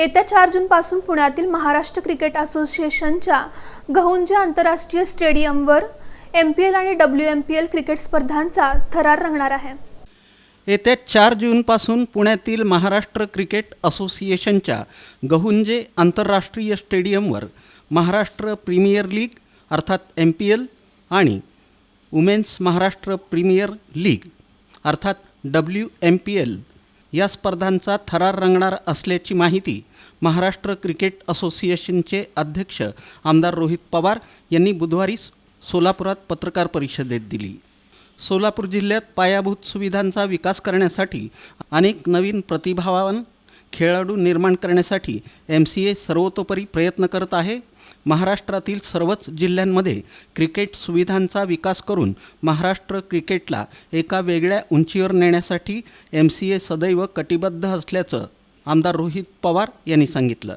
येत्या 4 जूनपासून पुण्यातील महाराष्ट्र क्रिकेट असोसिएशनच्या गहुंजे आंतरराष्ट्रीय स्टेडियमवर MPL आणि WMPL क्रिकेट स्पर्धांचा थरार रंगणार आहे। येत्या 4 जूनपासून पुण्यातील महाराष्ट्र क्रिकेट असोसिएशनच्या गहुंजे आंतरराष्ट्रीय स्टेडियमवर महाराष्ट्र प्रीमियर लीग अर्थात MPL आणि वुमेन्स महाराष्ट्र प्रीमियर लीग अर्थात WMPL या स्पर्धांचा थरार रंगणार असल्याची माहिती महाराष्ट्र क्रिकेट असोसिएशनचे अध्यक्ष आमदार रोहित पवार यांनी बुधवारी सोलापुरात पत्रकार परिषदेत दिली। सोलापूर जिल्ह्यात पायाभूत सुविधांचा विकास करण्यासाठी अनेक नवीन प्रतिभावान खेळाडू निर्माण करण्यासाठी MCA सर्वतोपरी प्रयत्न करत आहे। महाराष्ट्रातील सर्वच जिल्ह्यांमध्ये क्रिकेट सुविधांचा विकास करून महाराष्ट्र क्रिकेटला एका वेगळ्या उंचीवर नेण्यासाठी MCA सदैव कटिबद्ध असल्याचं आमदार रोहित पवार यांनी सांगितलं।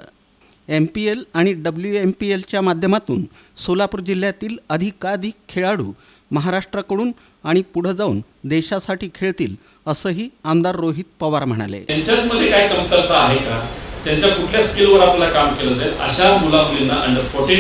MPL आणि WMPLच्या माध्यमातून सोलापूर जिल्ह्यातील अधिकाधिक खेळाडू महाराष्ट्राकडून आणि पुढे जाऊन देशासाठी खेळतील असंही आमदार रोहित पवार म्हणाले। त्यांच्यामध्ये काय कमतरता आहे का, त्यांच्या कुठल्या स्किलवर आपल्याला काम केलं जाईल अशा मुला-मुलींना अंडर 14,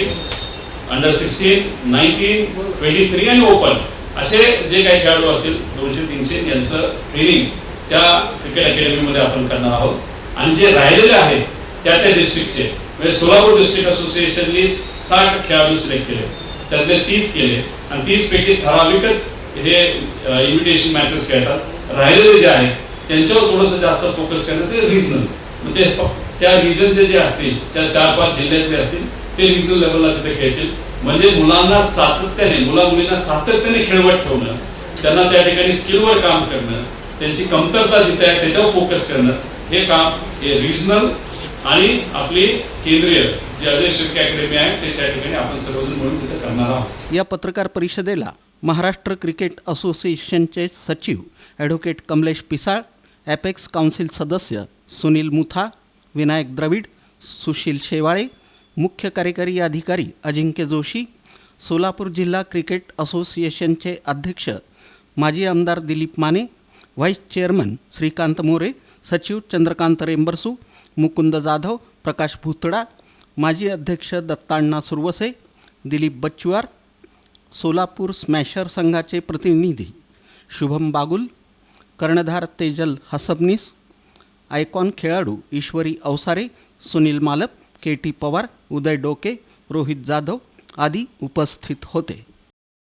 अंडर 16, 19, 23 आणि ओपन असे जे काही खेळाडू असतील 200-300 यांचं ट्रेनिंग त्या क्रिकेट अकॅडमीमध्ये आपण करणार आहोत। आणि जे राहिलेले आहेत त्या डिस्ट्रिक्टचे म्हणजे सोलापूर डिस्ट्रिक्ट असोसिएशनने 60 खेळाडू सिलेक्ट केले, त्यातले 30 केले आणि 30 पैकी ठराविकच हे इन्व्हिटेशन मॅचेस खेळतात। राहिलेले जे आहेत त्यांच्यावर थोडंसं जास्त फोकस करण्याचं रिजनल म्हणजे त्या रिजनचे जे असतील त्या 4-5 जिल्ह्यातले असतील ते रिजनल लेवलला तिथे खेळतील। म्हणजे मुलांना सातत्याने मुला-मुलींना सातत्याने खेळवत ठेवणं, त्यांना त्या ठिकाणी स्किलवर काम करणं, त्यांची कमतरता जिथे आहे त्याच्यावर फोकस करणं हे काम हे रिजनल आणि आपली केंद्रीय जे अजय शिर्के अकॅडमी आहे ते त्या ठिकाणी आपण सर्वजण मिळून तिथे करणार आहोत। या पत्रकार परिषदेला महाराष्ट्र क्रिकेट असोसिएशनचे सचिव advocate Kamlesh Pisal, apex council सदस्य सुनील मुथा, विनायक द्रविड, सुशील शेवाळे, मुख्य कार्यकारी अधिकारी अजिंक्य जोशी, सोलापूर जिल्हा क्रिकेट असोसिएशनचे अध्यक्ष माजी आमदार दिलीप माने, व्हाईस चेअरमन श्रीकांत मोरे, सचिव चंद्रकांत रेंबरसू, मुकुंद जाधव, प्रकाश भुतडा, माजी अध्यक्ष दत्ताण्णा सुरवसे, दिलीप बच्चुवार, सोलापूर स्मॅशर संघाचे प्रतिनिधी शुभम बागुल, कर्णधार तेजल हसबनीस, आयकॉन खेळाडू ईश्वरी अवसारे, सुनील मालप, KT पवार, उदय डोके, रोहित जाधव आदी उपस्थित होते।